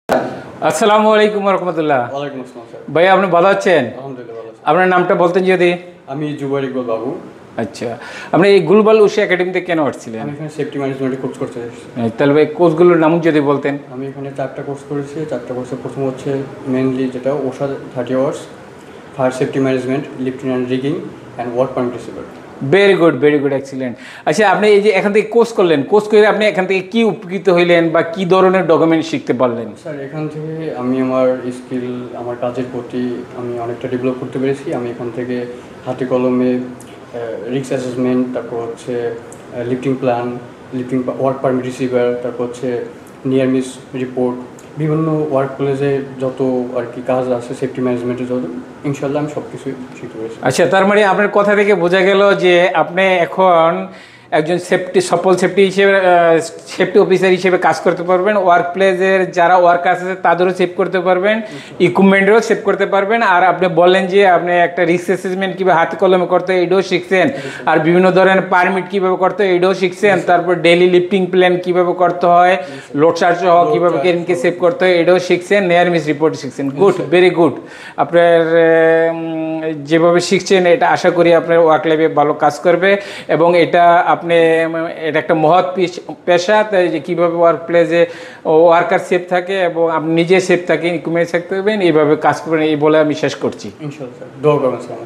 আসসালামু আলাইকুম রহমতুল্লাহ। ওয়ালাইকুম আসসালাম স্যার। ভাই আপনি ভালো আছেন? আলহামদুলিল্লাহ ভালো আছি। আপনার নামটা বলতেন যদি। আমি জুবাইর ইকবাল বাবু। আচ্ছা, আপনি এই গ্লোবাল উশি একাডেমিতে কেন আসছিলেন? আমি এখানে সেফটি ম্যানেজমেন্টে কোর্স করতে এসেছি। তাহলে ভাই কোর্সগুলোর নাম যদি বলতেন। আমি এখানে 4টা কোর্স করেছি। 4টা কোর্সে প্রথম হচ্ছে মেনলি যেটা ওশা 30 hours, fire safety management, lifting and rigging and work permit receiver. Very good excellent. আচ্ছা, আপনি এই যে এখান থেকে কোর্স করলেন, কোর্স করে আপনি এখান থেকে কি উপকৃত হইলেন বা কি ধরনের ডকুমেন্ট শিখতে পারলেন? স্যার এখান থেকে আমি আমার স্কিল, আমার কাজের প্রতি আমি অনেকটা ডেভেলপ করতে পেরেছি। আমি এখান থেকে হাতে কলমে রিস্ক অ্যাসেসমেন্ট, তারপর হচ্ছে lifting plan, lifting work permit receiver, তারপর হচ্ছে নিয়ার মিস রিপোর্ট, বিভিন্ন ওয়ার্ক প্লেসে যত আর কি কাজ আছে সেফটি ম্যানেজমেন্টের যত, ইনশাল্লাহ আমি সব কিছুই শিখতে পেরেছি। আচ্ছা, তার মানে আপনার কথা থেকে বোঝা গেল যে আপনি এখন একজন সফল সেফটি অফিসার হিসেবে কাজ করতে পারবেন। ওয়ার্ক প্লেসের যারা ওয়ার্কার্স আছে তাদেরও সেভ করতে পারবেন, ইকুইপমেন্টেরও সেভ করতে পারবেন। আর আপনি বললেন যে আপনি একটা রিস্ক অ্যাসেসমেন্ট কীভাবে হাতে কলমে করতে হয় এটাও শিখছেন, আর বিভিন্ন ধরনের পারমিট কীভাবে করতে হয় এটাও শিখছেন। তারপর ডেইলি লিফটিং প্ল্যান কীভাবে করতে হয়, লোড চার্জ সহ কীভাবে কেরিনকে সেভ করতে হয় এটাও শিখছেন, নিয়ার মিস রিপোর্ট শিখছেন। Good, very good. আপনার যেভাবে শিখছেন এটা আশা করি আপনার ওয়ার্ক লাইফে ভালো কাজ করবে, এবং এটা এটা একটা মহৎ পেশা। তাই যে কীভাবে ওয়ার্ক প্লেসে ওয়ার্কার সেফ থাকে এবং আপনি নিজে সেফ থাকেন, ইকুইপমেন্ট থাকতে পারবেন, এইভাবে কাজ করবেন, এই বলে আমি শেষ করছি। ইনশাল্লাহ স্যার, দোয়া করবেন স্যার।